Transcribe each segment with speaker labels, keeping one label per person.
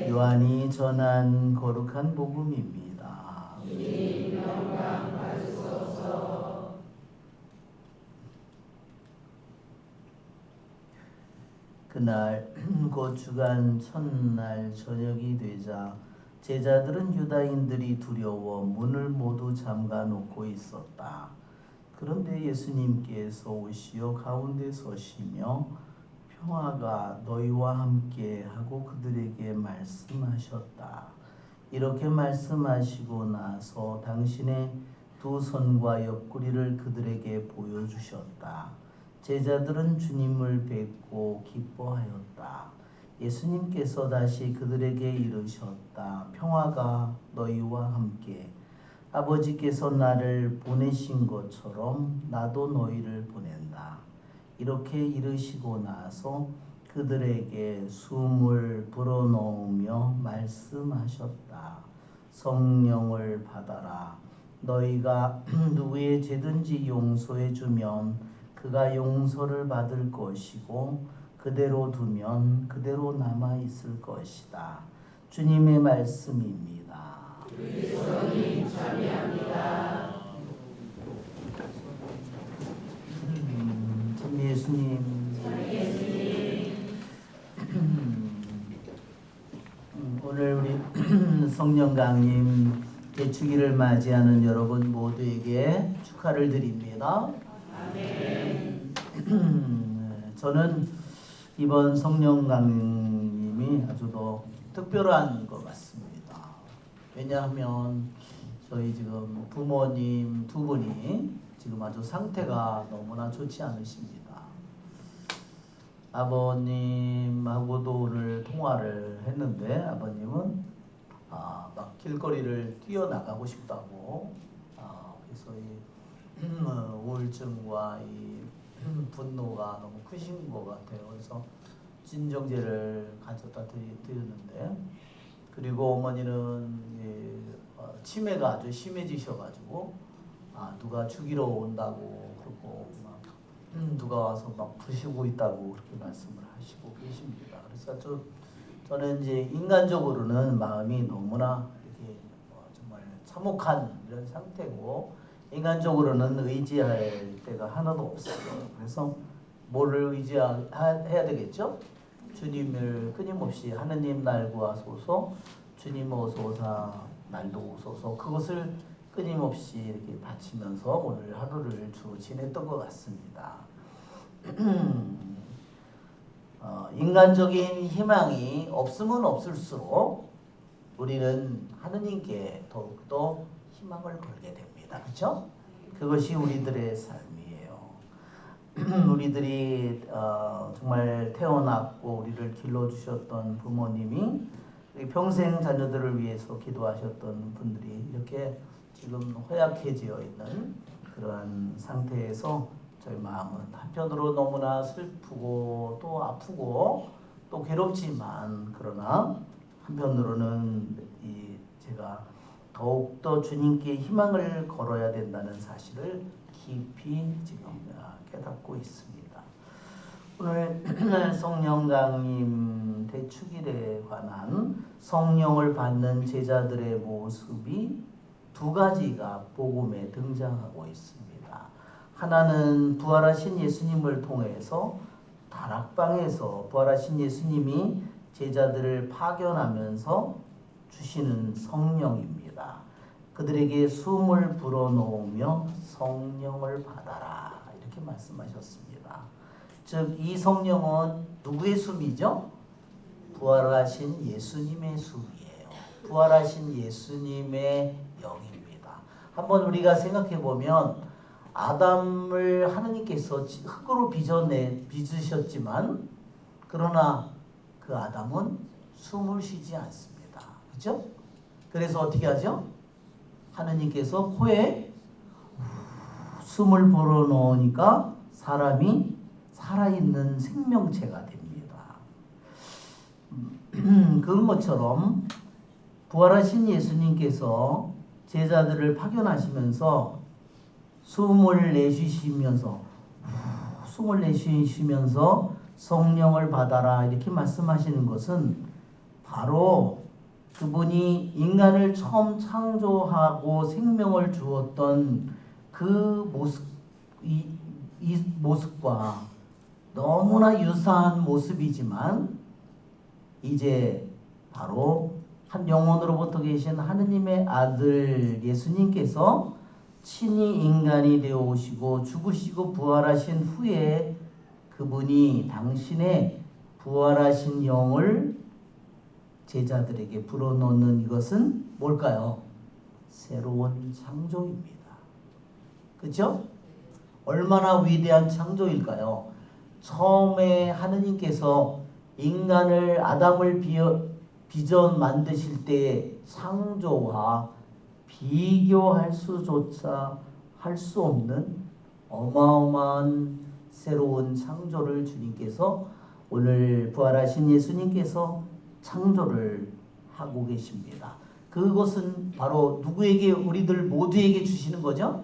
Speaker 1: 요한이 전한 거룩한 복음입니다. 그날 곧 주간 첫날 저녁이 되자 제자들은 유다인들이 두려워 문을 모두 잠가 놓고 있었다. 그런데 예수님께서 오시어 가운데 서시며 평화가 너희와 함께 하고 그들에게 말씀하셨다. 이렇게 말씀하시고 나서 당신의 두 손과 옆구리를 그들에게 보여주셨다. 제자들은 주님을 뵙고 기뻐하였다. 예수님께서 다시 그들에게 이르셨다. 평화가 너희와 함께. 아버지께서 나를 보내신 것처럼 나도 너희를 보낸다. 이렇게 이르시고 나서 그들에게 숨을 불어넣으며 말씀하셨다. 성령을 받아라. 너희가 누구의 죄든지 용서해 주면 그가 용서를 받을 것이고 그대로 두면 그대로 남아 있을 것이다. 주님의 말씀입니다.
Speaker 2: 그리스도님 참여합니다.
Speaker 1: 참 예수님. 오늘 우리 성령 강림 대축일을 맞이하는 여러분 모두에게 축하를 드립니다.
Speaker 2: 아멘.
Speaker 1: 저는 이번 성령 강림이 아주 더 특별한 것 같습니다. 왜냐하면 저희 지금 부모님 두 분이 지금 아주 상태가 너무나 좋지 않으십니다. 아버님하고도 오늘 통화를 했는데 아버님은 막 길거리를 뛰어나가고 싶다고 그래서 이 우울증과 이 분노가 너무 크신 것 같아요. 그래서 진정제를 가져다 드렸는데 그리고 어머니는 치매가 아주 심해지셔가지고 누가 죽이러 온다고 그러고 막 누가 와서 막 부시고 있다고 그렇게 말씀을 하시고 계십니다. 그래서 저는 이제 인간적으로는 마음이 너무나 이렇게 정말 참혹한 이런 상태고 인간적으로는 의지할 데가 하나도 없어요. 그래서 뭐를 의지해야 되겠죠? 주님을 끊임없이 하느님 날 구하소서, 주님 어서 오사 날도 오소서, 그것을 끊임없이 이렇게 바치면서 오늘 하루를 지냈던 것 같습니다. 인간적인 희망이 없으면 없을수록 우리는 하느님께 더욱더 희망을 걸게 됩니다. 그렇죠? 그것이 우리들의 삶이에요. 우리들이 정말 태어났고 우리를 길러주셨던 부모님이 평생 자녀들을 위해서 기도하셨던 분들이 이렇게 지금 허약해져 있는 그러한 상태에서 저희 마음은 한편으로 너무나 슬프고 또 아프고 또 괴롭지만 그러나 한편으로는 제가 더욱더 주님께 희망을 걸어야 된다는 사실을 깊이 지금 깨닫고 있습니다. 오늘 성령 강림 대축일에 관한 성령을 받는 제자들의 모습이 두 가지가 복음에 등장하고 있습니다. 하나는 부활하신 예수님을 통해서 다락방에서 부활하신 예수님이 제자들을 파견하면서 주시는 성령입니다. 그들에게 숨을 불어넣으며 성령을 받아라 이렇게 말씀하셨습니다. 즉 이 성령은 누구의 숨이죠? 부활하신 예수님의 숨이에요. 부활하신 예수님의 영입니다. 한번 우리가 생각해 보면 아담을 하느님께서 흙으로 빚으셨지만 그러나 그 아담은 숨을 쉬지 않습니다. 그렇죠? 그래서 어떻게 하죠? 하느님께서 코에 숨을 불어넣으니까 사람이 살아있는 생명체가 됩니다. 그런 것처럼 부활하신 예수님께서 제자들을 파견하시면서 숨을 내쉬시면서 성령을 받아라 이렇게 말씀하시는 것은 바로 그분이 인간을 처음 창조하고 생명을 주었던 그 모습, 이 모습과 너무나 유사한 모습이지만 이제 바로 한 영혼으로부터 계신 하느님의 아들 예수님께서 친히 인간이 되어 오시고 죽으시고 부활하신 후에 그분이 당신의 부활하신 영을 제자들에게 불어넣는 이것은 뭘까요? 새로운 창조입니다. 그렇죠? 얼마나 위대한 창조일까요? 처음에 하느님께서 인간을 아담을 빚어 만드실 때 창조와 비교할 수조차 할 수 없는 어마어마한 새로운 창조를 주님께서 오늘 부활하신 예수님께서 창조를 하고 계십니다. 그것은 바로 누구에게 우리들 모두에게 주시는 거죠?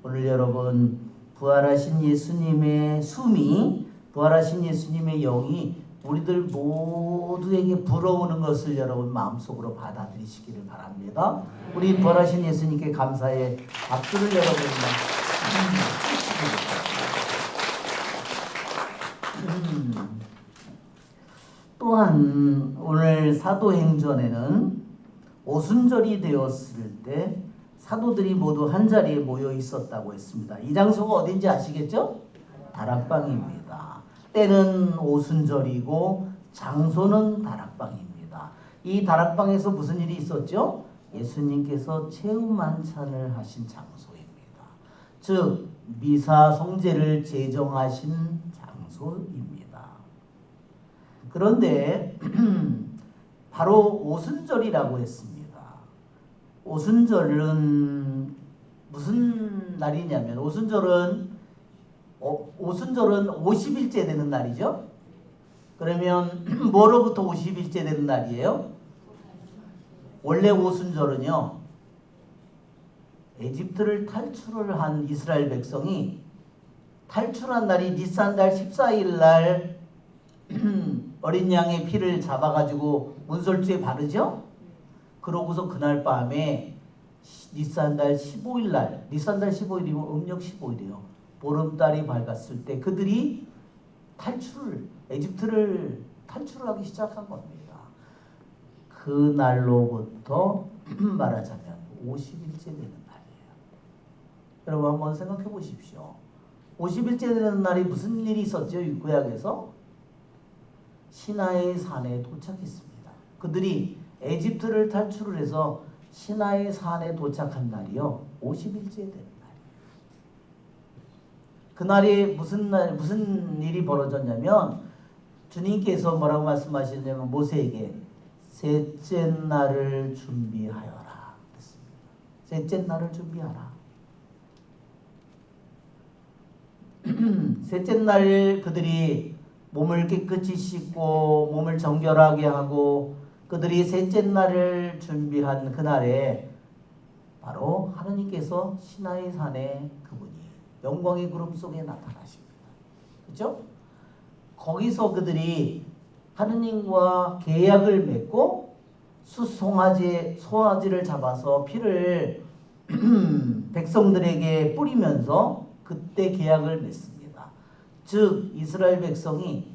Speaker 1: 오늘 여러분 부활하신 예수님의 숨이 부활하신 예수님의 영이 우리들 모두에게 불어오는 것을 여러분 마음속으로 받아들이시기를 바랍니다. 우리 부활하신 예수님께 감사의 박수를 여러분 또한 오늘 사도행전에는 오순절이 되었을 때 사도들이 모두 한자리에 모여 있었다고 했습니다. 이 장소가 어딘지 아시겠죠? 다락방입니다. 때는 오순절이고 장소는 다락방입니다. 이 다락방에서 무슨 일이 있었죠? 예수님께서 체험만찬을 하신 장소입니다. 즉 미사 성제를 제정하신 장소입니다. 그런데 바로 오순절이라고 했습니다. 오순절은 무슨 날이냐면 오순절은 50일째 되는 날이죠. 그러면 뭐로부터 50일째 되는 날이에요? 원래 오순절은요, 에집트를 탈출을 한 이스라엘 백성이 탈출한 날이 니산달 14일 날 어린 양의 피를 잡아가지고 문설주에 바르죠. 그러고서 그날 밤에 니산달 15일 날, 니산달 15일이면 음력 15일이에요. 보름달이 밝았을 때 그들이 에집트를 탈출하기 시작한 겁니다. 그 날로부터 말하자면 50일째 되는 날이에요. 여러분 한번 생각해 보십시오. 50일째 되는 날이 무슨 일이 있었죠? 구약에서 시나이 산에 도착했습니다. 그들이 에집트를 탈출을 해서 시나이 산에 도착한 날이요 50일째 되는 날이에요. 그날이 무슨 일이 벌어졌냐면 주님께서 뭐라고 말씀하시냐면 모세에게 셋째 날을 준비하여라 했습니다. 셋째 날을 준비하라. 셋째 날 그들이 몸을 깨끗이 씻고 몸을 정결하게 하고 그들이 셋째 날을 준비한 그날에 바로 하느님께서 시나이 산에 그분이 영광의 구름 속에 나타나십니다. 그렇죠? 거기서 그들이 하느님과 계약을 맺고 소아지를 잡아서 피를 백성들에게 뿌리면서 그때 계약을 맺습니다. 즉 이스라엘 백성이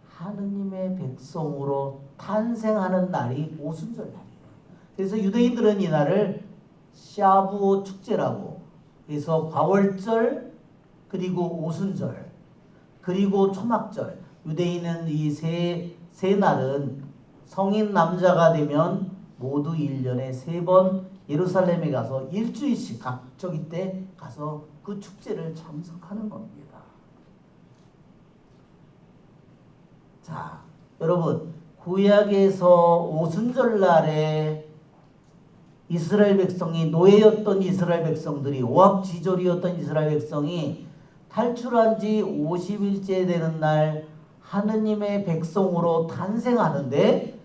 Speaker 1: 하느님의 백성으로 탄생하는 날이 오순절 날이에요. 그래서 유대인들은 이 날을 샤부오 축제라고, 그래서 과월절 그리고 오순절 그리고 초막절, 유대인은 이 세 날은 성인 남자가 되면 모두 1년에 3번 예루살렘에 가서 일주일씩 각저기 때 가서 그 축제를 참석하는 겁니다. 자, 여러분 구약에서 오순절 날에 이스라엘 백성이 노예였던 이스라엘 백성들이 오합지졸이었던 이스라엘 백성이 탈출한 지 50일째 되는 날 하느님의 백성으로 탄생하는데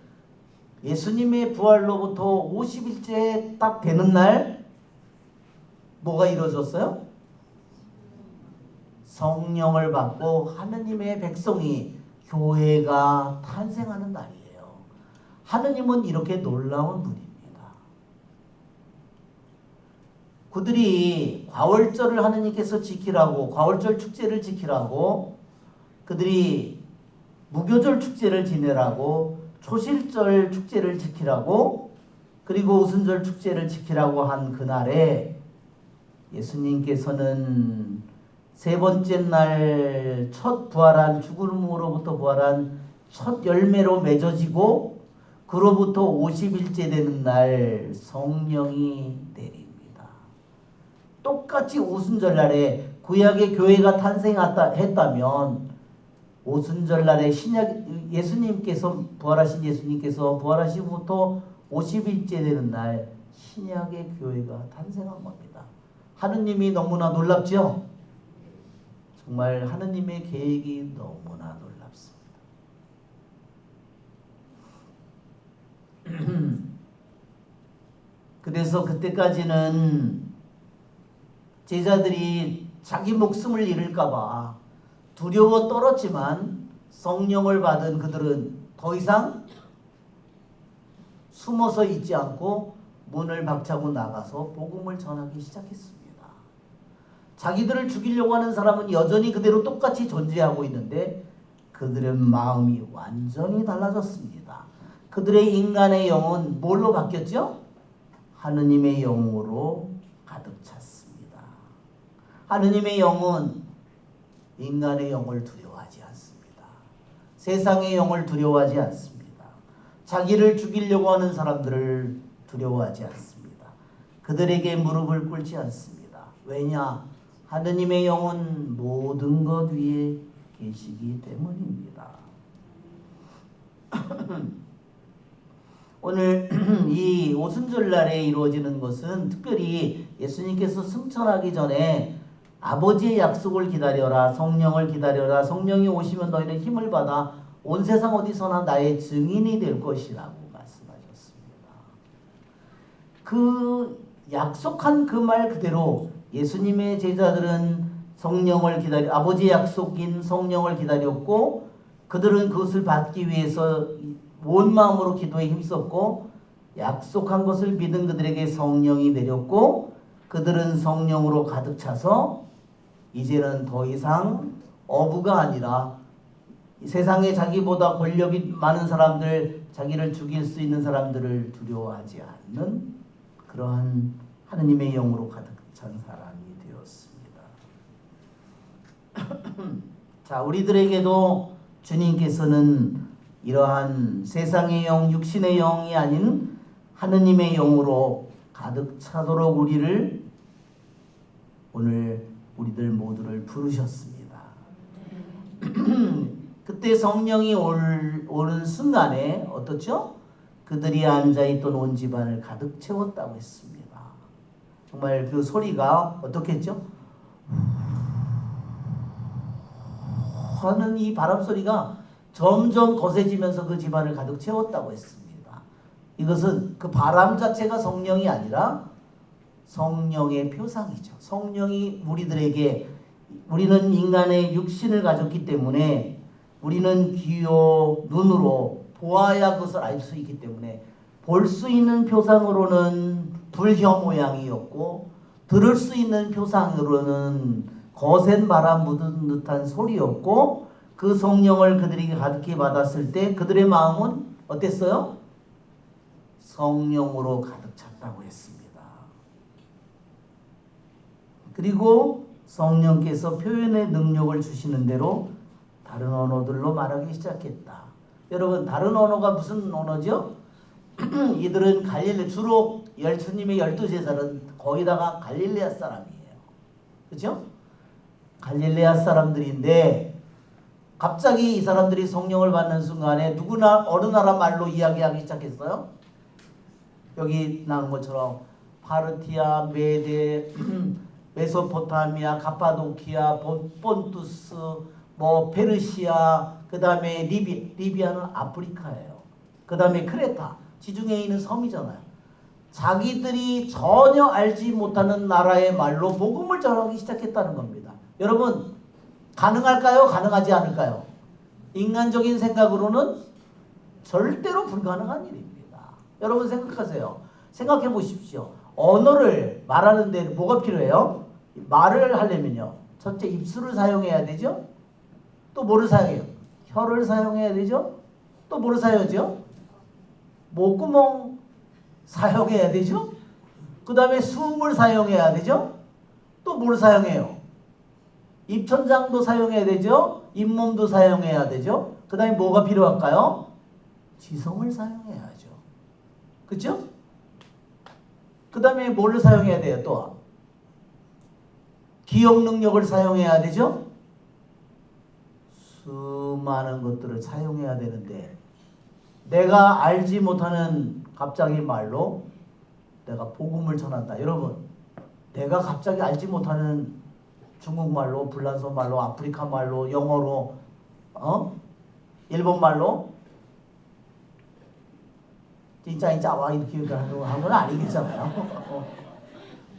Speaker 1: 예수님의 부활로부터 50일째 딱 되는 날 뭐가 이루어졌어요? 성령을 받고 하느님의 백성이 교회가 탄생하는 날이에요. 하느님은 이렇게 놀라운 분입니다. 그들이 과월절을 하느님께서 지키라고, 과월절 축제를 지키라고, 그들이 무교절 축제를 지내라고, 초실절 축제를 지키라고, 그리고 오순절 축제를 지키라고 한 그날에 예수님께서는 세 번째 날 첫 부활한, 죽음으로부터 부활한 첫 열매로 맺어지고, 그로부터 50일째 되는 날 성령이 내립니다. 똑같이 오순절날에 구약의 교회가 탄생했다면 오순절날에 예수님께서 부활하신 예수님께서 부활하시부터 50일째 되는 날 신약의 교회가 탄생한 겁니다. 하느님이 너무나 놀랍죠? 정말 하느님의 계획이 너무나 놀랍습니다. 그래서 그때까지는 제자들이 자기 목숨을 잃을까봐 두려워 떨었지만 성령을 받은 그들은 더 이상 숨어서 있지 않고 문을 박차고 나가서 복음을 전하기 시작했습니다. 자기들을 죽이려고 하는 사람은 여전히 그대로 똑같이 존재하고 있는데 그들의 마음이 완전히 달라졌습니다. 그들의 인간의 영은 뭘로 바뀌었죠? 하느님의 영으로 가득 찼습니다. 하느님의 영은 인간의 영을 두려워하지 않습니다. 세상의 영을 두려워하지 않습니다. 자기를 죽이려고 하는 사람들을 두려워하지 않습니다. 그들에게 무릎을 꿇지 않습니다. 왜냐? 하느님의 영은 모든 것 위에 계시기 때문입니다. 오늘 이 오순절날에 이루어지는 것은 특별히 예수님께서 승천하기 전에 아버지의 약속을 기다려라, 성령을 기다려라, 성령이 오시면 너희는 힘을 받아 온 세상 어디서나 나의 증인이 될 것이라고 말씀하셨습니다. 그 약속한 그 말 그대로 예수님의 제자들은 성령을 기다려, 아버지의 약속인 성령을 기다렸고 그들은 그것을 받기 위해서 온 마음으로 기도에 힘썼고 약속한 것을 믿은 그들에게 성령이 내렸고 그들은 성령으로 가득 차서 이제는 더 이상 어부가 아니라 세상에 자기보다 권력이 많은 사람들, 자기를 죽일 수 있는 사람들을 두려워하지 않는 그러한 하느님의 영으로 가득 찬 사람이 되었습니다. 자, 우리들에게도 주님께서는 이러한 세상의 영, 육신의 영이 아닌 하느님의 영으로 가득 차도록 오늘 우리들 모두를 부르셨습니다. 그때 성령이 오는 순간에 어떻죠? 그들이 앉아있던 온 집안을 가득 채웠다고 했습니다. 정말 그 소리가 어떻겠죠? 하는 이 바람 소리가 점점 거세지면서 그 집안을 가득 채웠다고 했습니다. 이것은 그 바람 자체가 성령이 아니라 성령의 표상이죠. 성령이 우리는 인간의 육신을 가졌기 때문에 우리는 귀요 눈으로 보아야 그것을 알 수 있기 때문에 볼 수 있는 표상으로는 불혀 모양이었고 들을 수 있는 표상으로는 거센 바람 묻은 듯한 소리였고 그 성령을 그들에게 가득히 받았을 때 그들의 마음은 어땠어요? 성령으로 가득 찼다고 했습니다. 그리고 성령께서 표현의 능력을 주시는 대로 다른 언어들로 말하기 시작했다. 여러분, 다른 언어가 무슨 언어죠? 이들은 주로 예수님의 12제자는 거의 다가 갈릴레아 사람이에요. 그렇죠? 갈릴레아 사람들인데 갑자기 이 사람들이 성령을 받는 순간에 누구나 어느 나라 말로 이야기하기 시작했어요. 여기 나온 것처럼 파르티아, 메데, 메소포타미아, 가파도키아, 본투스, 페르시아, 그 다음에 리비아는 아프리카예요. 그 다음에 크레타, 지중해에 있는 섬이잖아요. 자기들이 전혀 알지 못하는 나라의 말로 복음을 전하기 시작했다는 겁니다. 여러분, 가능할까요? 가능하지 않을까요? 인간적인 생각으로는 절대로 불가능한 일입니다. 여러분 생각하세요. 생각해 보십시오. 언어를 말하는데 뭐가 필요해요? 말을 하려면요. 첫째 입술을 사용해야 되죠. 또 뭐를 사용해요? 혀를 사용해야 되죠. 또 뭐를 사용하죠? 목구멍 사용해야 되죠. 그 다음에 숨을 사용해야 되죠. 또 뭘 사용해요? 입천장도 사용해야 되죠. 잇몸도 사용해야 되죠. 그 다음에 뭐가 필요할까요? 지성을 사용해야죠. 그렇죠? 그 다음에 뭘 사용해야 돼요? 또 기억 능력을 사용해야 되죠. 수많은 것들을 사용해야 되는데 내가 알지 못하는 갑자기 말로 내가 복음을 전한다. 여러분, 내가 갑자기 알지 못하는 중국말로, 불란서 말로, 아프리카 말로, 영어로, 일본 말로 진짜 짜와 이렇게 하는 건 아니겠잖아요.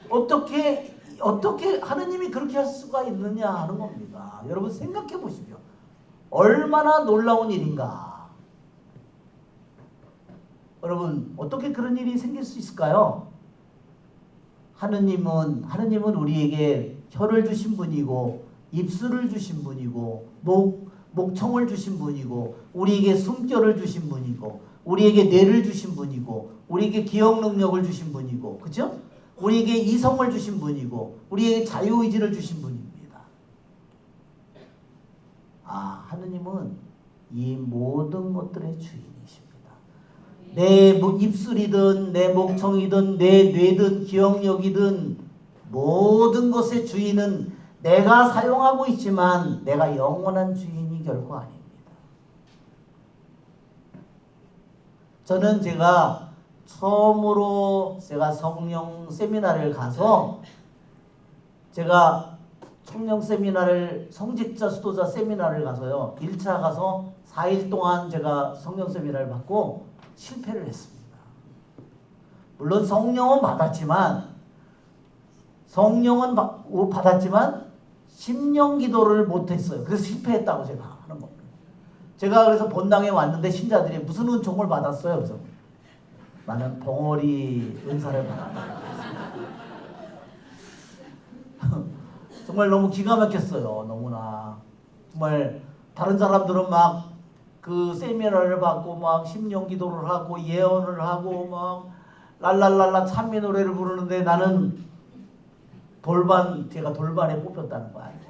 Speaker 1: 어떻게 하느님이 그렇게 할 수가 있느냐 하는 겁니다. 여러분 생각해 보십시오. 얼마나 놀라운 일인가. 여러분 어떻게 그런 일이 생길 수 있을까요? 하느님은 우리에게 혀를 주신 분이고 입술을 주신 분이고 목청을 주신 분이고 우리에게 숨결을 주신 분이고 우리에게 뇌를 주신 분이고 우리에게 기억 능력을 주신 분이고 그렇죠? 우리에게 이성을 주신 분이고 우리에게 자유의지를 주신 분입니다. 하느님은 이 모든 것들의 주인이십니다. 내 입술이든 내 목청이든 내 뇌든 기억력이든 모든 것의 주인은 내가 사용하고 있지만 내가 영원한 주인이 결코 아닙니다. 저는 처음으로 성령 세미나를 가서 제가 성령 세미나를 성직자 수도자 세미나를 가서요. 1차 가서 4일 동안 제가 성령 세미나를 받고 실패를 했습니다. 물론 성령은 받았지만 심령 기도를 못했어요. 그래서 실패했다고 제가 하는 겁니다. 제가 그래서 본당에 왔는데 신자들이 무슨 은총을 받았어요? 그래서 나는 벙어리 은사를 받았다. 정말 너무 기가 막혔어요. 너무나 정말 다른 사람들은 막 그 세미나를 받고 막 심령 기도를 하고 예언을 하고 막 랄랄랄라 찬미 노래를 부르는데 나는 제가 돌반에 뽑혔다는 거 아니에요.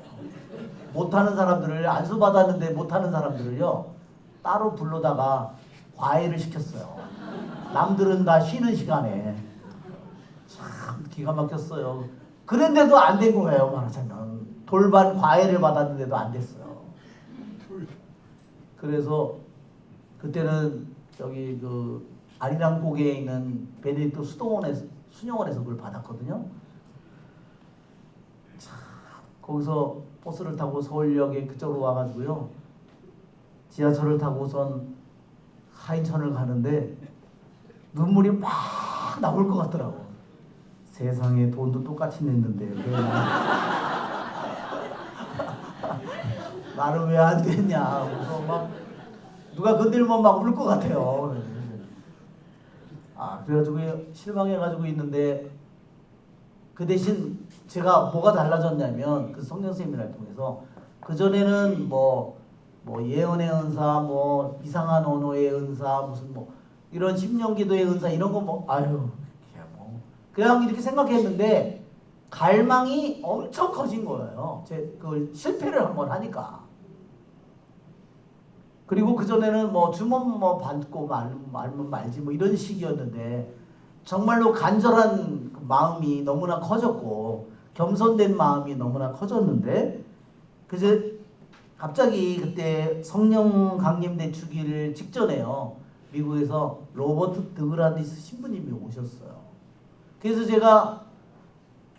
Speaker 1: 못하는 사람들을 안수 받았는데 못하는 사람들을요 따로 불러다가 과외를 시켰어요. 남들은 다 쉬는 시간에. 참 기가 막혔어요. 그런데도 안 된 거예요. 말하자면 돌반 과외를 받았는데도 안 됐어요. 그래서 그때는 저기 그 아리랑곡에 있는 베네딕토 수녀원에서 그걸 받았거든요. 참 거기서 버스를 타고 서울역에 그쪽으로 와가지고요. 지하철을 타고선 하인천을 가는데 눈물이 막 나올 것 같더라고. 세상에 돈도 똑같이 냈는데 왜 나는 왜 안 됐냐. 그래서 막 누가 건들면 막 울 것 같아요. 그래가지고 실망해가지고 있는데 그 대신 제가 뭐가 달라졌냐면 그 성령 세미나를 통해서 그전에는 뭐 예언의 은사, 뭐 이상한 언어의 은사, 무슨 뭐 이런 심령기도의 은사 이런 거 그냥 이렇게 생각했는데 갈망이 엄청 커진 거예요. 그 실패를 한번 하니까. 그리고 그전에는 주문 받고 말면 말지 이런 식이었는데 정말로 간절한 마음이 너무나 커졌고 겸손된 마음이 너무나 커졌는데 그래서 갑자기 그때 성령 강림대 주기를 직전에요. 미국에서 로버트 드그라디스 신부님이 오셨어요. 그래서 제가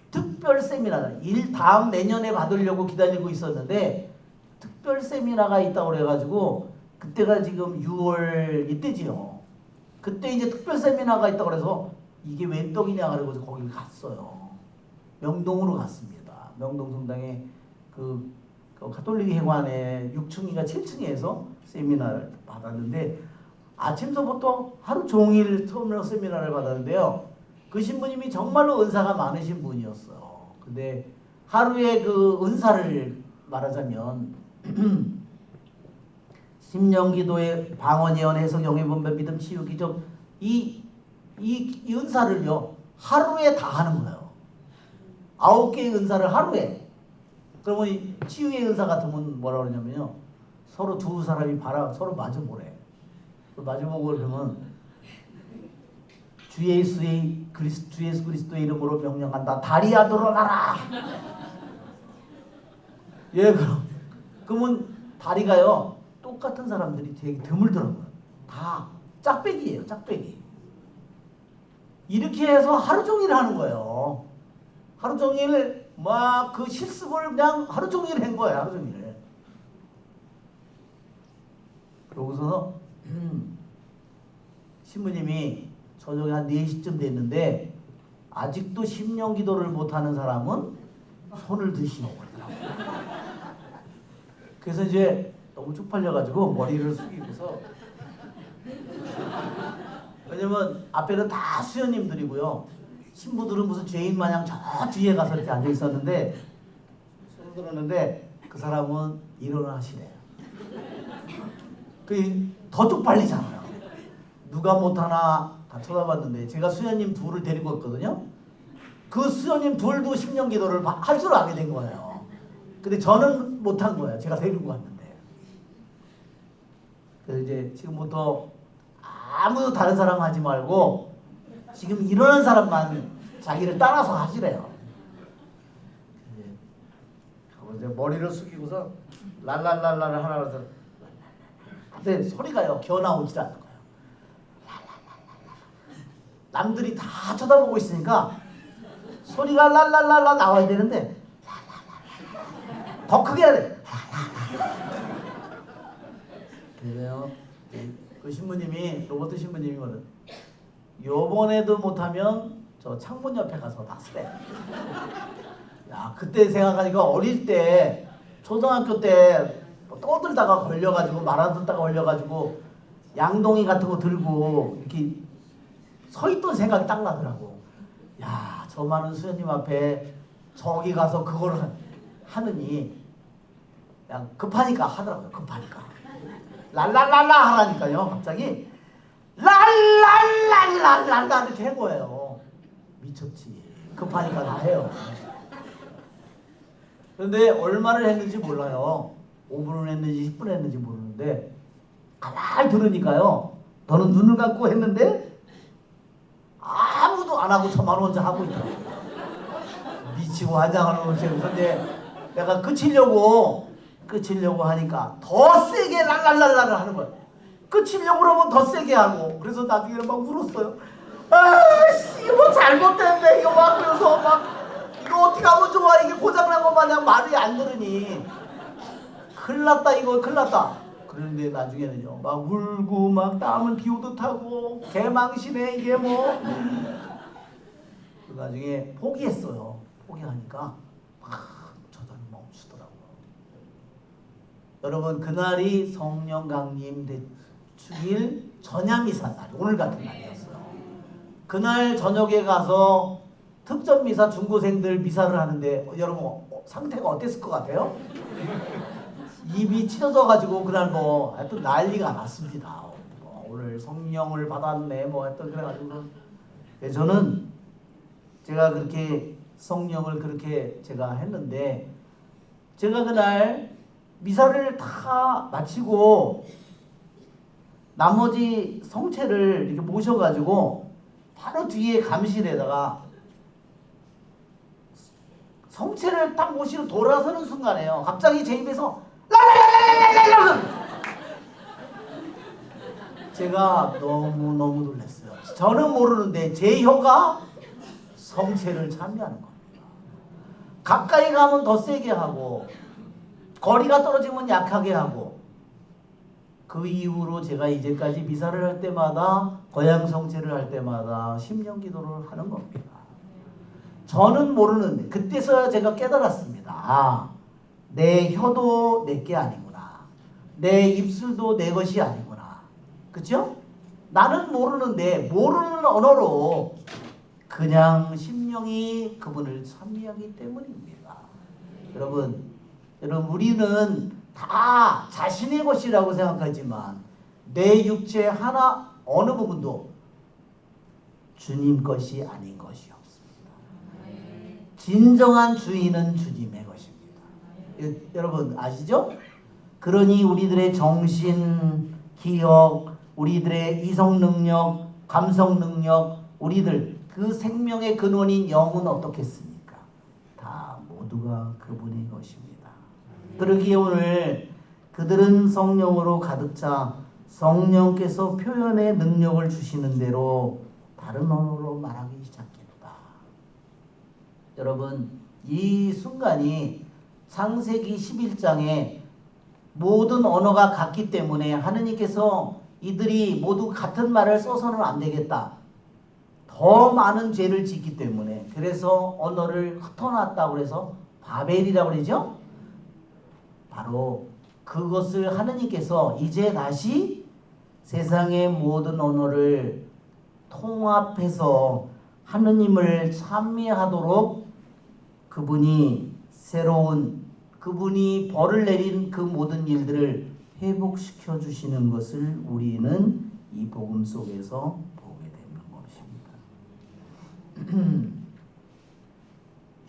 Speaker 1: 특별 세미나 다음 내년에 받으려고 기다리고 있었는데 특별 세미나가 있다고 그래가지고 그때가 지금 6월 이때지요. 그때 이제 특별 세미나가 있다고 그래서 이게 웬 떡이냐 그러고서 거기 갔어요. 명동으로 갔습니다. 명동 성당에 그 그 가톨릭 회관에 6층인가 7층에서 세미나를 받았는데 아침서부터 하루 종일 처음으로 세미나를 받았는데요. 그 신부님이 정말로 은사가 많으신 분이었어요. 근데 하루에 그 은사를 말하자면 심령기도의 방언예언 해석 영예분별 믿음 치유 기적 이 은사를요 하루에 다 하는 거예요. 9개의 은사를 하루에. 그러면 이 치유의 은사 같으면 뭐라 그러냐면요, 서로 두 사람이 서로 마주보래. 마주보고 그러면 주 예수 그리스도의 이름으로 명령한다. 다리야 드러나라. 예, 그러면 다리가요 똑같은 사람들이 되게 드물더라고요. 다 짝배기예요, 짝배기. 이렇게 해서 하루 종일 하는 거예요. 하루 종일 막 그 실습을 그냥 하루 종일 한 거예요, 하루 종일. 그러고서 신부님이 저녁에 한 4시쯤 됐는데 아직도 심령 기도를 못하는 사람은 손을 드시고 그러더라고요. 그래서 이제 너무 쪽팔려가지고 머리를 숙이고서, 왜냐면 앞에는 다 수녀님들이고요, 신부들은 무슨 죄인 마냥 저 뒤에 가서 이렇게 앉아 있었는데 손을 들었는데 그 사람은 일어나시래요. 그 더 쪽팔리잖아요. 누가 못하나 다 쳐다봤는데 제가 수녀님 둘을 데리고 왔거든요. 그 수녀님 둘도 심령 기도를 할 줄 알게 된 거예요. 근데 저는 못한 거예요. 제가 데리고 왔는데. 그래서 이제 지금부터 아무도 다른 사람 하지 말고 지금 일어난 사람만 자기를 따라서 하시래요. 이제 머리를 숙이고서 랄랄랄라를 하나 해서, 근데 소리가요 겨 나오질 않는 거예요. 남들이 다 쳐다보고 있으니까 소리가 랄랄랄라 나와야 되는데 더 크게 해야 돼. 그래요. 그 신부님이, 로버트 신부님이거든. 요번에도 못하면 저 창문 옆에 가서 놨으래. 야, 그때 생각하니까 어릴 때 초등학교 때 떠들다가 걸려가지고, 말아듣다가 걸려가지고 양동이 같은 거 들고 이렇게 서 있던 생각이 딱 나더라고. 야, 저 많은 수녀님 앞에 저기 가서 그걸 하느니 그냥 급하니까 하더라고요. 급하니까 랄랄랄라 하라니까요. 갑자기 랄랄랄랄랄라 이렇게 한 거예요. 미쳤지. 급하니까 다 해요. 그런데 얼마를 했는지 몰라요. 5분을 했는지 10분을 했는지 모르는데 가만히 들으니까요, 너는 눈을 감고 했는데 아무도 안 하고 저만 혼자 하고 있더라고요. 미치고 환장하는 거지. 그런데 내가 끝이려고 하니까 더 세게 랄랄랄라를 하는 거야. 끝이려고 그러면 더 세게 하고. 그래서 나중에는 막 울었어요. 아씨, 이거 잘못됐네 이거 막. 그래서 막 이거 어떻게 하면 좋아, 이게 고장난 것 마냥 말이 안 들으니 큰일 났다, 이거 큰일 났다. 그런데 나중에는요 막 울고 막 땀을 비오듯 하고 개망신해 이게 뭐. 나중에 포기했어요. 포기하니까 저절로 멈추더라고요. 여러분, 그날이 성령 강림 대축일 전야미사 날, 오늘 같은 날이었어요. 그날 저녁에 가서 특전 미사 중고생들 미사를 하는데 여러분 상태가 어땠을 것 같아요? 입이 찢어져 가지고 그날 뭐 하여튼 난리가 났습니다. 오늘 성령을 받았네 뭐 하여튼 그래가지고. 저는 제가 그렇게 성령을 그렇게 제가 했는데, 제가 그날 미사를 다 마치고 나머지 성체를 이렇게 모셔가지고 바로 뒤에 감실에다가 성체를 딱 모시고 돌아서는 순간에요, 갑자기 제 입에서 랄랄랄랄랄랄랄. 제가 너무 놀랐어요. 저는 모르는데 제 혀가 성체를 참여하는 겁니다. 가까이 가면 더 세게 하고 거리가 떨어지면 약하게 하고. 그 이후로 제가 이제까지 미사를 할 때마다, 거양 성체를 할 때마다 심령 기도를 하는 겁니다. 저는 모르는데 그때서야 제가 깨달았습니다. 내 혀도 내게 아니구나. 내 입술도 내 것이 아니구나. 그죠? 나는 모르는데 모르는 언어로 그냥 심령이 그분을 찬미하기 때문입니다. 여러분 우리는 다 자신의 것이라고 생각하지만 내 육체 하나 어느 부분도 주님 것이 아닌 것이 없습니다. 진정한 주인은 주님의 것입니다. 여러분 아시죠? 그러니 우리들의 정신, 기억, 우리들의 이성 능력, 감성 능력, 우리들 그 생명의 근원인 영은 어떻겠습니까? 다 모두가 그분의 것입니다. 그러기에 오늘 그들은 성령으로 가득 차 성령께서 표현의 능력을 주시는 대로 다른 언어로 말하기 시작했다. 여러분 이 순간이 창세기 11장에 모든 언어가 같기 때문에 하느님께서 이들이 모두 같은 말을 써서는 안 되겠다. 더 많은 죄를 짓기 때문에 그래서 언어를 흩어놨다고 해서 바벨이라고 그러죠. 바로 그것을 하느님께서 이제 다시 세상의 모든 언어를 통합해서 하느님을 찬미하도록 그분이 새로운 그분이 벌을 내린 그 모든 일들을 회복시켜 주시는 것을 우리는 이 복음 속에서 보게 되는 것입니다.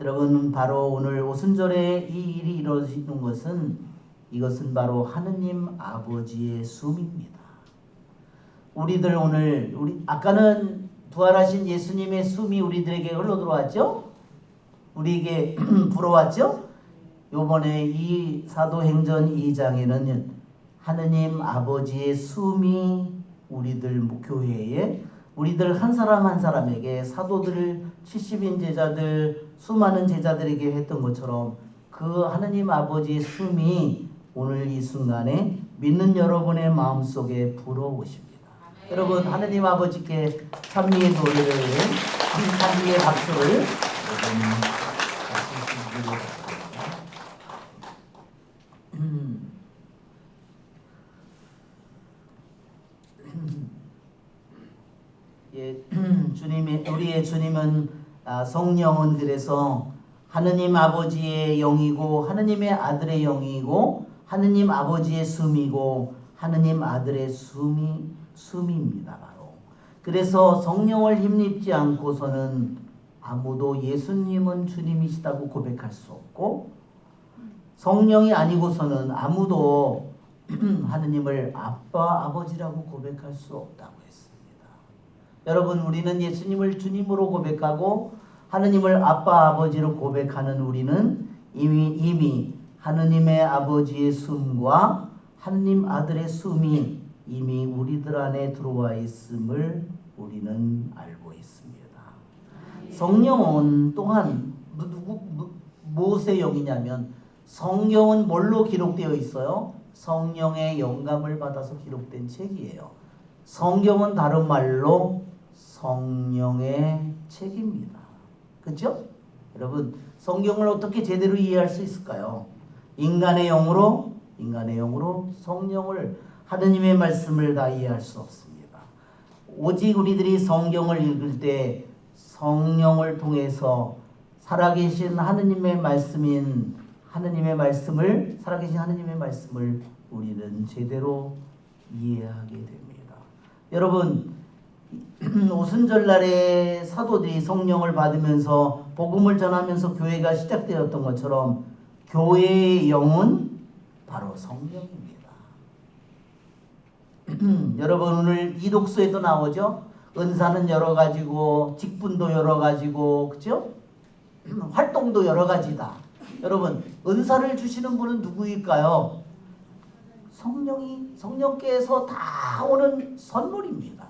Speaker 1: 여러분 바로 오늘 오순절에 이 일이 이루어지는 것은 이것은 바로 하느님 아버지의 숨입니다. 우리들 오늘 아까는 부활하신 예수님의 숨이 우리들에게 흘러 들어왔죠? 우리에게 불어왔죠? 요번에 이 사도행전 2장에는 하느님 아버지의 숨이 우리들 교회에 우리들 한 사람 한 사람에게 사도들 70인 제자들 수많은 제자들에게 했던 것처럼 그 하느님 아버지의 숨이 오늘 이 순간에 믿는 여러분의 마음속에 불어오십니다. 여러분 하느님 아버지께 찬미의 노래를 찬미의 박수를 예, 우리의 주님은 성령은 그래서 하느님 아버지의 영이고 하느님의 아들의 영이고 하느님 아버지의 숨이고 하느님 아들의 숨입니다. 바로 그래서 성령을 힘입지 않고서는 아무도 예수님은 주님이시다고 고백할 수 없고 성령이 아니고서는 아무도 하느님을 아빠 아버지라고 고백할 수 없다고 했습니다. 여러분 우리는 예수님을 주님으로 고백하고 하느님을 아빠 아버지로 고백하는 우리는 이미 하느님의 아버지의 숨과 하느님 아들의 숨이 이미 우리들 안에 들어와 있음을 우리는 알고 있습니다. 성령은 또한 무엇의 영이냐면 성경은 뭘로 기록되어 있어요? 성령의 영감을 받아서 기록된 책이에요. 성경은 다른 말로 성령의 책입니다. 그렇죠? 여러분 성경을 어떻게 제대로 이해할 수 있을까요? 인간의 영으로 성령을 하느님의 말씀을 다 이해할 수 없습니다. 오직 우리들이 성경을 읽을 때 성령을 통해서 살아계신 하느님의 말씀인 살아계신 하느님의 말씀을 우리는 제대로 이해하게 됩니다. 여러분 오순절날에 사도들이 성령을 받으면서 복음을 전하면서 교회가 시작되었던 것처럼 교회의 영은 바로 성령입니다. 여러분 오늘 이 독서에도 나오죠. 은사는 여러 가지고 직분도 여러 가지고 그렇죠? 활동도 여러 가지다. 여러분 은사를 주시는 분은 누구일까요? 성령께서 다 오는 선물입니다.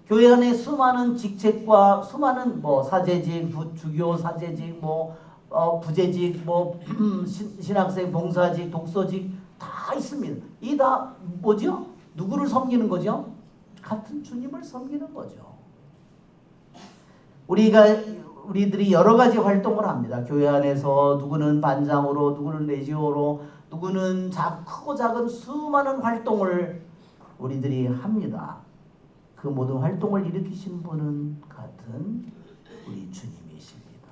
Speaker 1: 교회 안에 수많은 직책과 수많은 사제직, 주교 사제직, 부제직, 신학생 봉사직, 독서직 다 있습니다. 이 다 뭐죠? 누구를 섬기는 거죠? 같은 주님을 섬기는 거죠. 우리가 우리들이 여러 가지 활동을 합니다. 교회 안에서 누구는 반장으로, 누구는 레지오로, 누구는 크고 작은 수많은 활동을 우리들이 합니다. 그 모든 활동을 일으키신 분은 같은 우리 주님이십니다.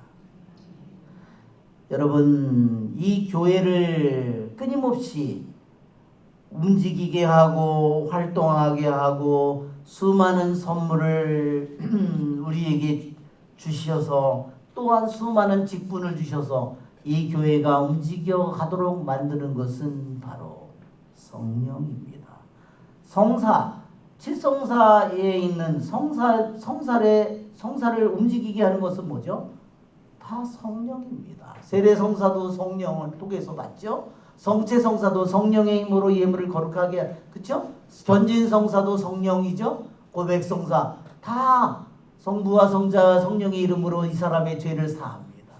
Speaker 1: 여러분, 이 교회를 끊임없이 움직이게 하고 활동하게 하고 수많은 선물을 우리에게 주셔서 또한 수많은 직분을 주셔서 이 교회가 움직여 가도록 만드는 것은 바로 성령입니다. 칠성사에 있는 성사를 움직이게 하는 것은 뭐죠? 다 성령입니다. 세례성사도 성령을 통해서 받죠. 성체성사도 성령의 힘으로 예물을 거룩하게, 그렇죠? 변진성사도 성령이죠. 고백성사 다 성부와 성자와 성령의 이름으로 이 사람의 죄를 사합니다.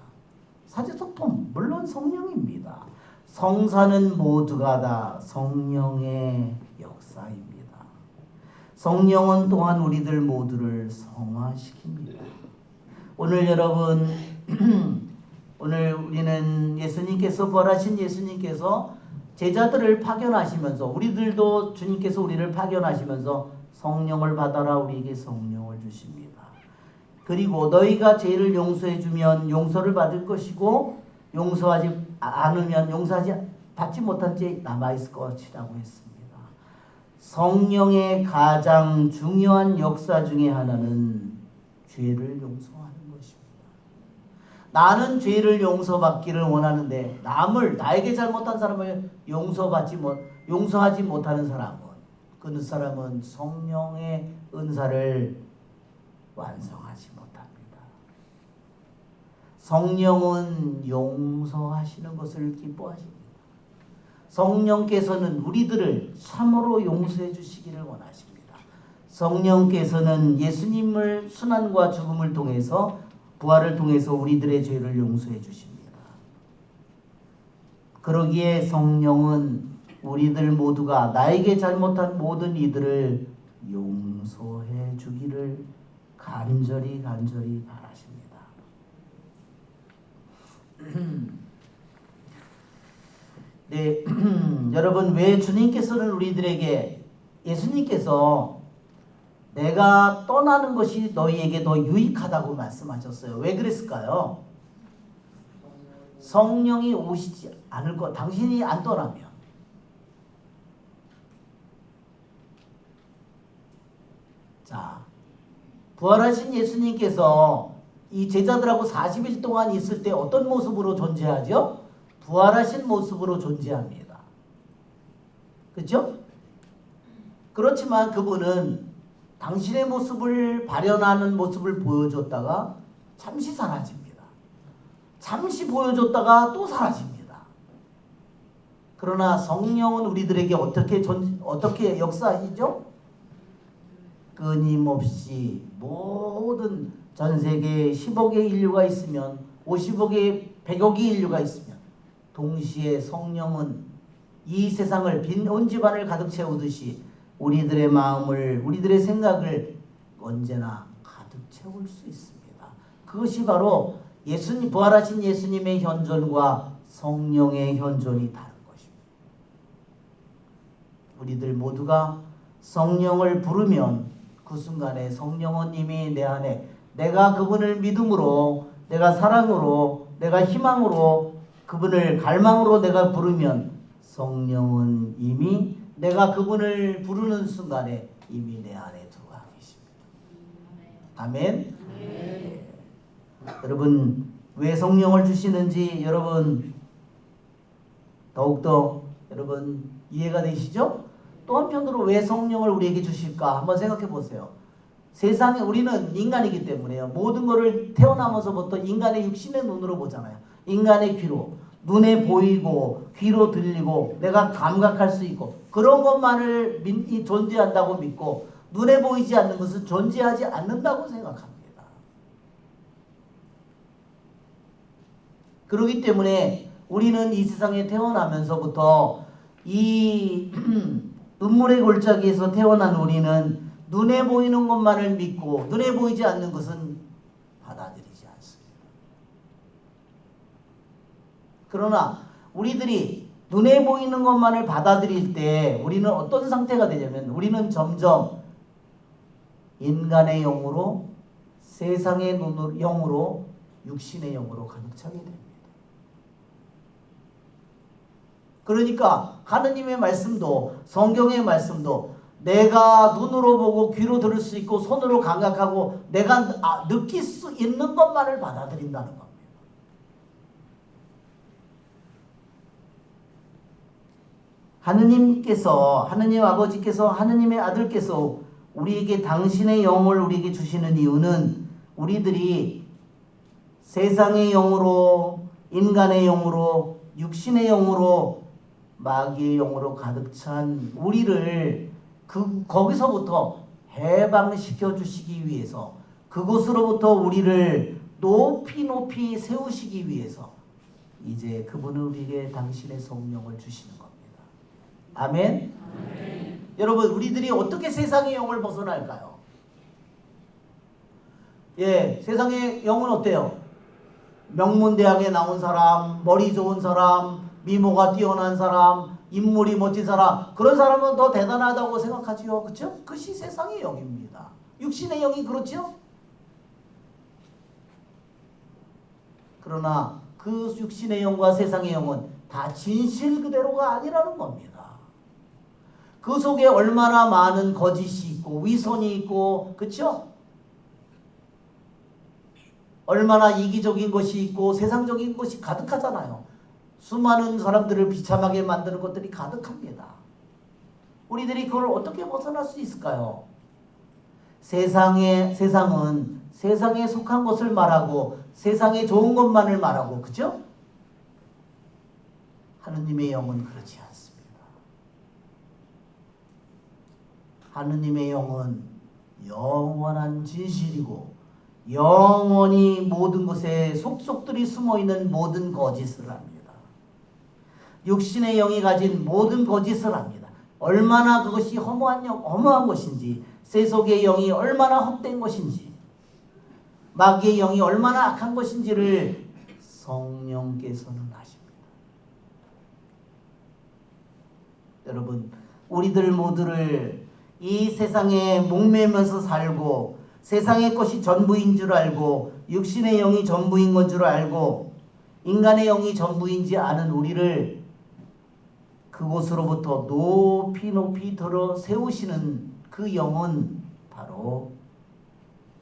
Speaker 1: 사제소통 물론 성령입니다. 성사는 모두가 다 성령의 역사입니다. 성령은 또한 우리들 모두를 성화시킵니다. 오늘 여러분 오늘 우리는 예수님께서 부활하신 예수님께서 제자들을 파견하시면서 우리들도 주님께서 우리를 파견하시면서 성령을 받아라 우리에게 성령을 주십니다. 그리고 너희가 죄를 용서해 주면 용서를 받을 것이고 용서하지 않으면 받지 못한 죄 남아있을 것이라고 했습니다. 성령의 가장 중요한 역사 중에 하나는 죄를 용서하는 것입니다. 나는 죄를 용서받기를 원하는데 나에게 잘못한 사람을 용서하지 못하는 그 사람은 성령의 은사를 완성하지 못합니다. 성령은 용서하시는 것을 기뻐하십니다. 성령께서는 우리들을 참으로 용서해 주시기를 원하십니다. 성령께서는 예수님을 순환과 죽음을 통해서 부활을 통해서 우리들의 죄를 용서해 주십니다. 그러기에 성령은 우리들 모두가 나에게 잘못한 모든 이들을 용서해 주기를 간절히 바라십니다. 네, 여러분 왜 주님께서는 예수님께서 내가 떠나는 것이 너희에게 더 유익하다고 말씀하셨어요. 왜 그랬을까요? 성령이 오시지 않을 것, 당신이 안 떠나면. 자, 부활하신 예수님께서 이 제자들하고 40일 동안 있을 때 어떤 모습으로 존재하죠? 부활하신 모습으로 존재합니다. 그렇죠? 그렇지만 그분은 당신의 모습을 발현하는 모습을 보여줬다가 잠시 사라집니다. 잠시 보여줬다가 또 사라집니다. 그러나 성령은 우리들에게 어떻게 역사하시죠? 끊임없이 모든 전 세계에 10억의 인류가 있으면 50억의 100억의 인류가 있으면 동시에 성령은 이 세상을 빈 온 집안을 가득 채우듯이 우리들의 마음을 우리들의 생각을 언제나 가득 채울 수 있습니다. 그것이 바로 부활하신 예수님의 현존과 성령의 현존이 다른 것입니다. 우리들 모두가 성령을 부르면 그 순간에 성령은 이미 내 안에 내가 그분을 믿음으로 내가 사랑으로 내가 희망으로 그분을 갈망으로 내가 부르면 성령은 이미 내가 그분을 부르는 순간에 이미 내 안에 들어와 계십니다. 아멘. 네. 여러분 왜 성령을 주시는지 여러분 더욱더 여러분 이해가 되시죠? 또 한편으로 왜 성령을 우리에게 주실까 한번 생각해 보세요. 세상에 우리는 인간이기 때문에요. 모든 것을 태어나면서부터 인간의 육신의 눈으로 보잖아요. 인간의 귀로 눈에 보이고 귀로 들리고 내가 감각할 수 있고 그런 것만을 존재한다고 믿고 눈에 보이지 않는 것은 존재하지 않는다고 생각합니다. 그렇기 때문에 우리는 이 세상에 태어나면서부터 이 눈물의 골짜기에서 태어난 우리는 눈에 보이는 것만을 믿고 눈에 보이지 않는 것은 받아들이지 않습니다. 그러나 우리들이 눈에 보이는 것만을 받아들일 때 우리는 어떤 상태가 되냐면 우리는 점점 인간의 영으로 세상의 영으로 육신의 영으로 가득 차게 됩니다. 그러니까 하느님의 말씀도 성경의 말씀도 내가 눈으로 보고 귀로 들을 수 있고 손으로 감각하고 내가 느낄 수 있는 것만을 받아들인다는 겁니다. 하느님께서 하느님 아버지께서 하느님의 아들께서 우리에게 당신의 영을 우리에게 주시는 이유는 우리들이 세상의 영으로 인간의 영으로 육신의 영으로 마귀의 영으로 가득 찬 우리를 거기서부터 해방시켜 주시기 위해서 그곳으로부터 우리를 높이 세우시기 위해서 이제 그분은 우리에게 당신의 성령을 주시는 겁니다. 아멘?
Speaker 2: 아멘.
Speaker 1: 여러분 우리들이 어떻게 세상의 영을 벗어날까요? 예, 세상의 영은 어때요? 명문대학에 나온 사람, 머리 좋은 사람, 미모가 뛰어난 사람, 인물이 멋진 사람, 그런 사람은 더 대단하다고 생각하지요. 그렇죠? 그것이 세상의 영입니다. 육신의 영이 그렇죠? 그러나 그 육신의 영과 세상의 영은 다 진실 그대로가 아니라는 겁니다. 그 속에 얼마나 많은 거짓이 있고 위선이 있고 그렇죠? 얼마나 이기적인 것이 있고 세상적인 것이 가득하잖아요. 수많은 사람들을 비참하게 만드는 것들이 가득합니다. 우리들이 그걸 어떻게 벗어날 수 있을까요? 세상은 세상에 속한 것을 말하고 세상에 좋은 것만을 말하고 그죠? 하느님의 영은 그렇지 않습니다. 하느님의 영은 영원한 진실이고 영원히 모든 것에 속속들이 숨어있는 모든 거짓을 합니다. 육신의 영이 가진 모든 거짓을 합니다. 얼마나 그것이 허무한 것인지 세속의 영이 얼마나 헛된 것인지 마귀의 영이 얼마나 악한 것인지를 성령께서는 아십니다. 여러분 우리들 모두를 이 세상에 목매면서 살고 세상의 것이 전부인 줄 알고 육신의 영이 전부인 건 줄 알고 인간의 영이 전부인지 아는 우리를 그곳으로부터 높이 들어 세우시는 그 영은 바로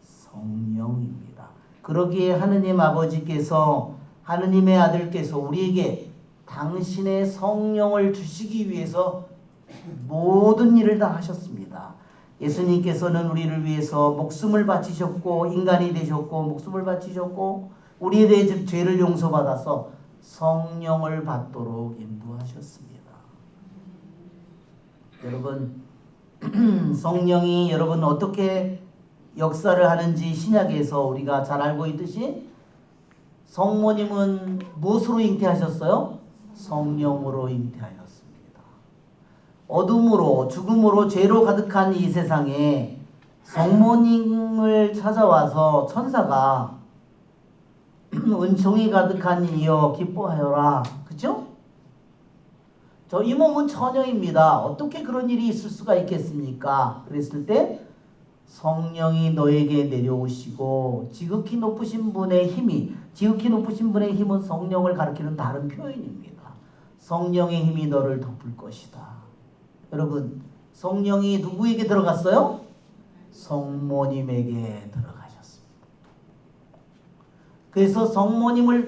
Speaker 1: 성령입니다. 그러기에 하느님 아버지께서 하느님의 아들께서 우리에게 당신의 성령을 주시기 위해서 모든 일을 다 하셨습니다. 예수님께서는 우리를 위해서 목숨을 바치셨고 인간이 되셨고 목숨을 바치셨고 우리에 대해 죄를 용서받아서 성령을 받도록 인도하셨습니다. 여러분 성령이 여러분 어떻게 역사를 하는지 신약에서 우리가 잘 알고 있듯이 성모님은 무엇으로 잉태하셨어요? 성령으로 잉태하셨습니다. 어둠으로 죽음으로 죄로 가득한 이 세상에 성모님을 찾아와서 천사가 은총이 가득한 이여 기뻐하여라. 그죠? 이 몸은 처녀입니다. 어떻게 그런 일이 있을 수가 있겠습니까? 그랬을 때 성령이 너에게 내려오시고 지극히 높으신 분의 힘은 성령을 가리키는 다른 표현입니다. 성령의 힘이 너를 덮을 것이다. 여러분 성령이 누구에게 들어갔어요? 성모님에게 들어가셨습니다. 그래서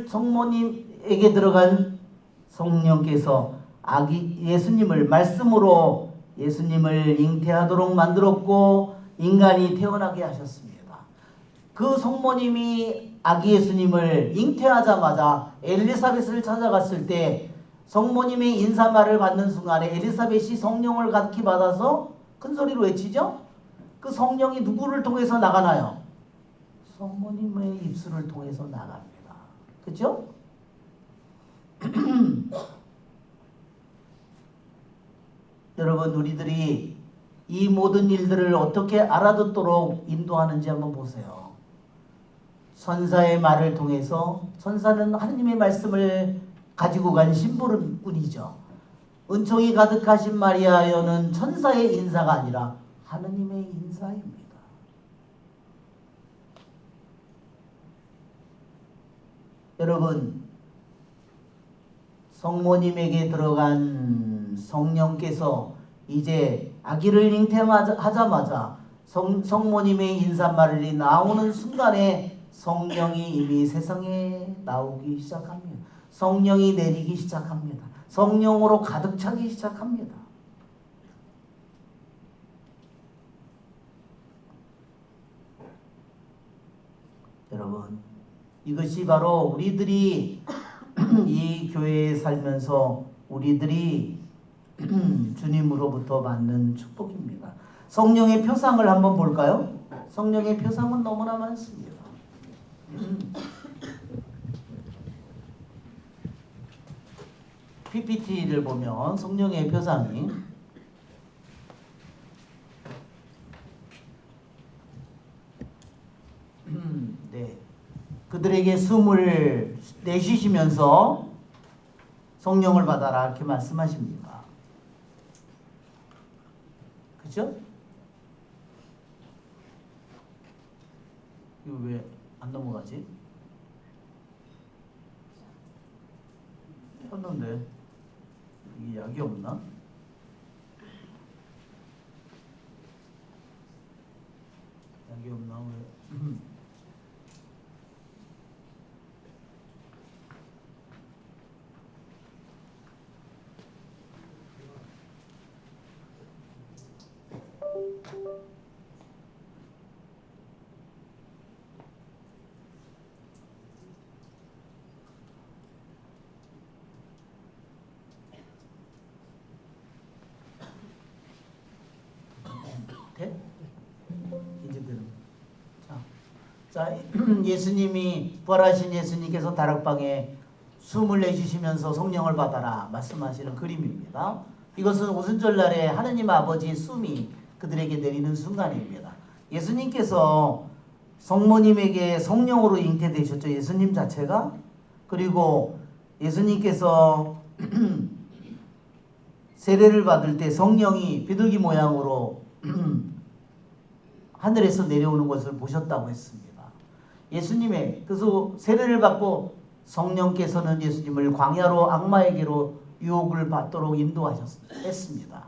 Speaker 1: 성모님에게 들어간 성령께서 예수님을 말씀으로 예수님을 잉태하도록 만들었고 인간이 태어나게 하셨습니다. 그 성모님이 아기 예수님을 잉태하자마자 엘리사벳을 찾아갔을 때 성모님의 인사말을 받는 순간에 엘리사벳이 성령을 가득히 받아서 큰 소리로 외치죠. 그 성령이 누구를 통해서 나가나요? 성모님의 입술을 통해서 나갑니다. 그렇죠? 여러분 우리들이 이 모든 일들을 어떻게 알아듣도록 인도하는지 한번 보세요. 선사의 말을 통해서 선사는 하느님의 말씀을 가지고 간 심부름꾼이죠. 은총이 가득하신 마리아여는 천사의 인사가 아니라 하느님의 인사입니다. 여러분, 성모님에게 들어간 성령께서 이제 아기를 잉태하자마자 성모님의 인사말이 나오는 순간에 성령이 이미 세상에 나오기 시작합니다. 성령이 내리기 시작합니다. 성령으로 가득 차기 시작합니다. 여러분, 이것이 바로 우리들이 이 교회에 살면서 우리들이 주님으로부터 받는 축복입니다. 성령의 표상을 한번 볼까요? 성령의 표상은 너무나 많습니다. PPT를 보면 성령의 표상이 네, 그들에게 숨을 내쉬시면서 성령을 받아라 이렇게 말씀하십니다. 그죠? 이거 왜 안 넘어가지? 했는데 이게 약이 없나? 약이 없나 왜? 돼? 이제 되는. 자, 예수님이 부활하신 예수님께서 다락방에 숨을 내쉬시면서 성령을 받아라 말씀하시는 그림입니다. 이것은 오순절날에 하느님 아버지의 숨이 그들에게 내리는 순간입니다. 예수님께서 성모님에게 성령으로 잉태되셨죠. 예수님 자체가. 그리고 예수님께서 세례를 받을 때 성령이 비둘기 모양으로 하늘에서 내려오는 것을 보셨다고 했습니다. 예수님의 그래서 세례를 받고 성령께서는 예수님을 광야로 악마에게로 유혹을 받도록 인도하셨습니다.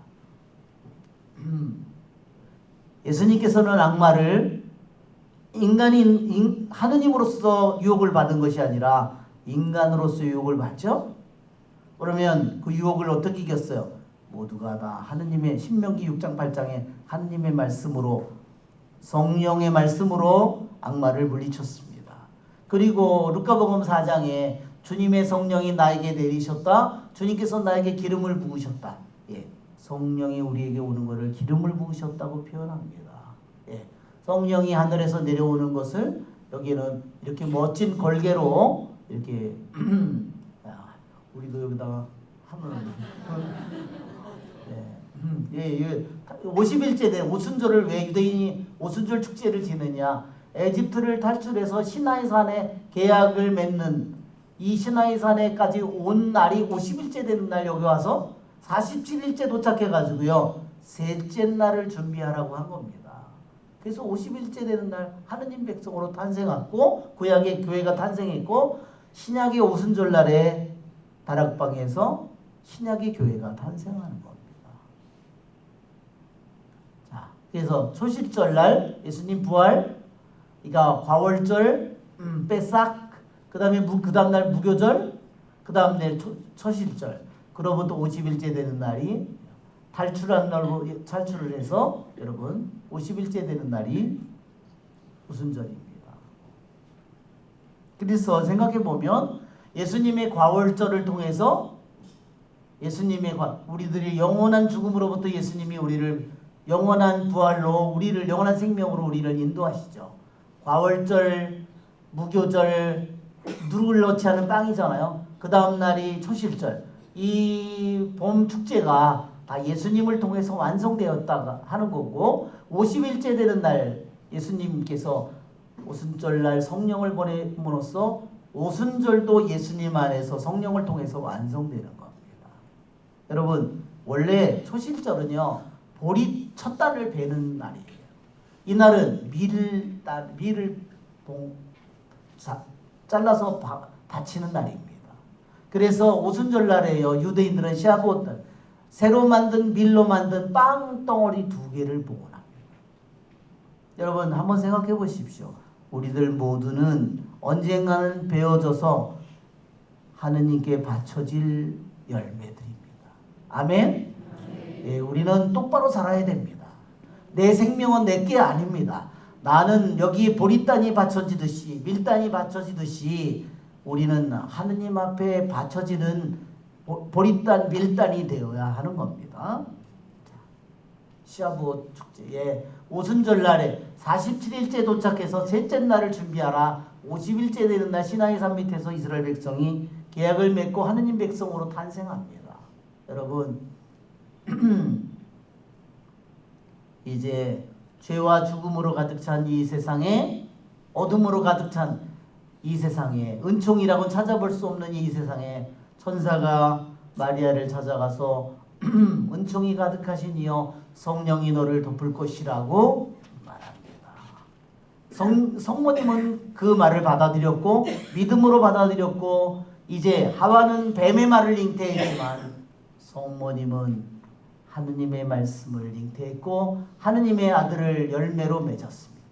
Speaker 1: 예수님께서는 악마를 하느님으로서 유혹을 받은 것이 아니라 인간으로서 유혹을 받죠. 그러면 그 유혹을 어떻게 이겼어요? 모두가 다 하느님의 신명기 6장 8장에 하느님의 말씀으로 성령의 말씀으로 악마를 물리쳤습니다. 그리고 루카복음 4장에 주님의 성령이 나에게 내리셨다. 주님께서 나에게 기름을 부으셨다. 예, 성령이 우리에게 오는 것을 기름을 부으셨다고 표현합니다. 예, 성령이 하늘에서 내려오는 것을 여기는 이렇게 멋진 걸개로 이렇게 우리도 여기다가 하면 예, 50일째 된 오순절을 왜 유대인이 오순절 축제를 지느냐? 에집트를 탈출해서 시나이산에 계약을 맺는 이 시나이산에까지 온 날이 50일째 되는 날 여기 와서 47일째 도착해가지고요 셋째 날을 준비하라고 한 겁니다. 그래서 50일째 되는 날 하느님 백성으로 탄생했고 구약의 교회가 탄생했고 신약의 오순절 날에 다락방에서 신약의 교회가 탄생하는 겁니다. 자, 그래서 초실절 날 예수님 부활, 그러니까 과월절, 빼싹, 그 다음 날 무교절, 그 다음 날 초실절, 그로부터 50일째 되는 날이 탈출한 날로 탈출을 해서 여러분 50일째 되는 날이 오순절입니다. 그래서 생각해 보면 예수님의 과월절을 통해서 우리들이 영원한 죽음으로부터 예수님이 우리를 영원한 부활로 우리를 영원한 생명으로 우리를 인도하시죠. 과월절, 무교절, 누룩을 넣지 않은 빵이잖아요. 그 다음 날이 초실절. 이 봄 축제가 다 예수님을 통해서 완성되었다 하는 거고 50일째 되는 날 예수님께서 오순절날 성령을 보냄으로써 오순절도 예수님 안에서 성령을 통해서 완성되는 겁니다. 여러분 원래 초실절은요 보리 첫 달을 베는 날이에요. 이날은 밀을 잘라서 바치는 날입니다. 그래서 오순절 날에요 유대인들은 샤봇 새로 만든 밀로 만든 빵 덩어리 2개를 봉헌합니다. 여러분 한번 생각해 보십시오. 우리들 모두는 언젠가는 베어져서 하느님께 바쳐질 열매들입니다. 아멘? 예, 우리는 똑바로 살아야 됩니다. 내 생명은 내게 아닙니다. 나는 여기 보리단이 바쳐지듯이 밀단이 바쳐지듯이 우리는 하느님 앞에 바쳐지는 보리단 밀단이 되어야 하는 겁니다. 시아봇 축제에 오순절 날에 47일째 도착해서 셋째 날을 준비하라. 50일째 되는 날 시나이 산 밑에서 이스라엘 백성이 계약을 맺고 하느님 백성으로 탄생합니다. 여러분 이제 죄와 죽음으로 가득 찬 이 세상에 어둠으로 가득 찬 이 세상에 은총이라고는 찾아볼 수 없는 이 세상에 천사가 마리아를 찾아가서 은총이 가득하신 이여 성령이 너를 덮을 것이라고 말합니다. 성모님은 그 말을 받아들였고 믿음으로 받아들였고 이제 하와는 뱀의 말을 잉태했지만 성모님은 하느님의 말씀을 잉태했고 하느님의 아들을 열매로 맺었습니다.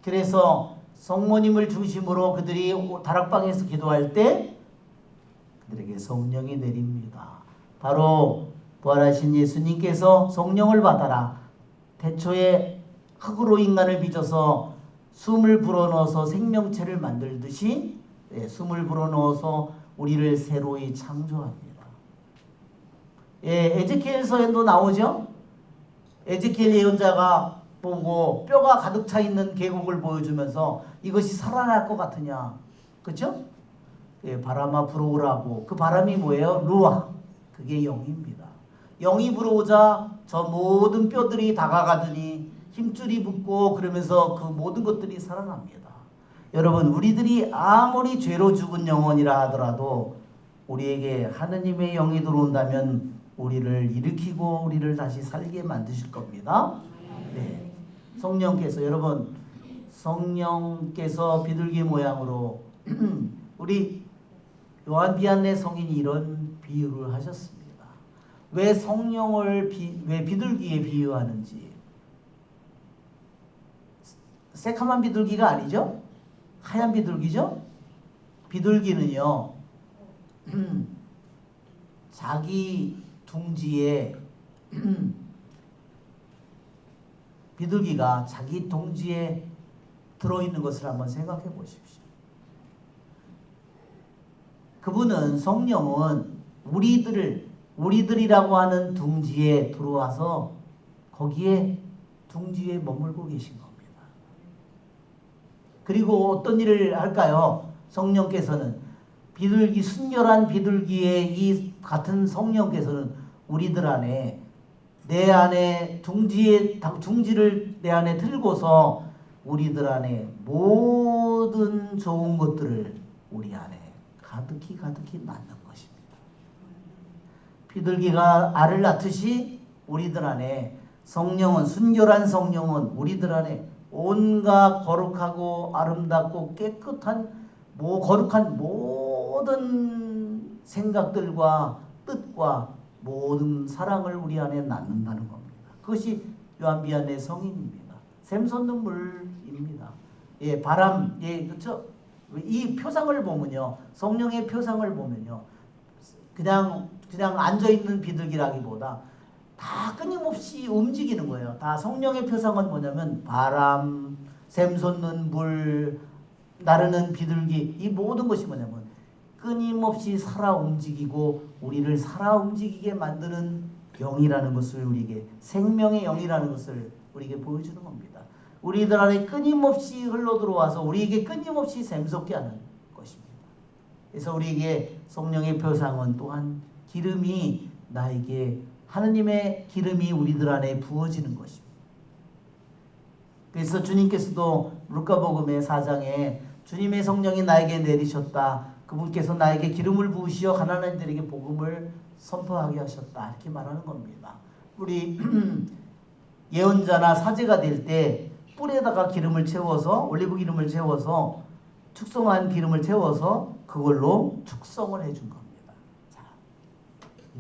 Speaker 1: 그래서 성모님을 중심으로 그들이 다락방에서 기도할 때 그들에게 성령이 내립니다. 바로 부활하신 예수님께서 성령을 받아라. 태초에 흙으로 인간을 빚어서 숨을 불어넣어서 생명체를 만들듯이 숨을 불어넣어서 우리를 새로이 창조합니다. 에제키엘서에도 나오죠. 에제키엘 예언자가 보고 뼈가 가득 차 있는 계곡을 보여주면서 이것이 살아날 것 같으냐, 그렇죠? 바람아 불어오라고. 그 바람이 뭐예요? 루아. 그게 영입니다. 영이 불어오자 저 모든 뼈들이 다가가더니 힘줄이 붙고 그러면서 그 모든 것들이 살아납니다. 여러분 우리들이 아무리 죄로 죽은 영혼이라 하더라도 우리에게 하느님의 영이 들어온다면 우리를 일으키고 우리를 다시 살게 만드실 겁니다. 네. 성령께서 여러분 성령께서 비둘기 모양으로 우리 요한 비안네 성인이 이런 비유를 하셨습니다. 왜 성령을 왜 비둘기에 비유하는지. 새카만 비둘기가 아니죠? 하얀 비둘기죠? 비둘기는요 자기 둥지에 비둘기가 자기 둥지에 들어있는 것을 한번 생각해 보십시오. 그분은 성령은 우리들이라고 하는 둥지에 들어와서 거기에 둥지에 머물고 계신 겁니다. 그리고 어떤 일을 할까요? 성령께서는 순결한 비둘기의 이 같은 성령께서는 우리들 안에 내 안에 둥지를 내 안에 들고서 우리들 안에 모든 좋은 것들을 우리 안에 가득히 낳는 것입니다. 비둘기가 알을 낳듯이 우리들 안에 성령은 순결한 성령은 우리들 안에 온갖 거룩하고 아름답고 깨끗한 거룩한 모든 생각들과 뜻과 모든 사랑을 우리 안에 낳는다는 겁니다. 그것이 요한 비안네 성인입니다. 샘솟는 물입니다. 바람, 그렇죠? 이 표상을 보면요, 성령의 표상을 보면요, 그냥 앉아 있는 비둘기라기보다 다 끊임없이 움직이는 거예요. 다 성령의 표상은 뭐냐면 바람, 샘솟는 물, 나르는 비둘기, 이 모든 것이 뭐냐면 끊임없이 살아 움직이고 우리를 살아 움직이게 만드는 영이라는 것을 우리에게 생명의 영이라는 것을 우리에게 보여주는 겁니다. 우리들 안에 끊임없이 흘러 들어와서 우리에게 끊임없이 샘솟게 하는 것입니다. 그래서 우리에게 성령의 표상은 또한 기름이 나에게 하느님의 기름이 우리들 안에 부어지는 것입니다. 그래서 주님께서도 루카복음의 4장에 주님의 성령이 나에게 내리셨다. 그분께서 나에게 기름을 부으시어 가난한 이들에게 복음을 선포하게 하셨다. 이렇게 말하는 겁니다. 우리 예언자나 사제가 될 때 뿔에다가 기름을 채워서 올리브 기름을 채워서 축성한 기름을 채워서 그걸로 축성을 해준 겁니다. 자,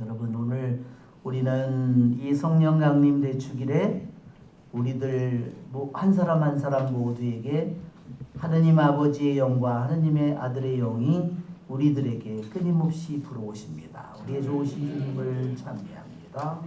Speaker 1: 여러분 오늘 우리는 이 성령 강림 대축일에 우리들 한 사람 한 사람 모두에게 하느님 아버지의 영과 하느님의 아들의 영이 우리들에게 끊임없이 불어오십니다. 우리의 좋으신 주님을 찬미합니다.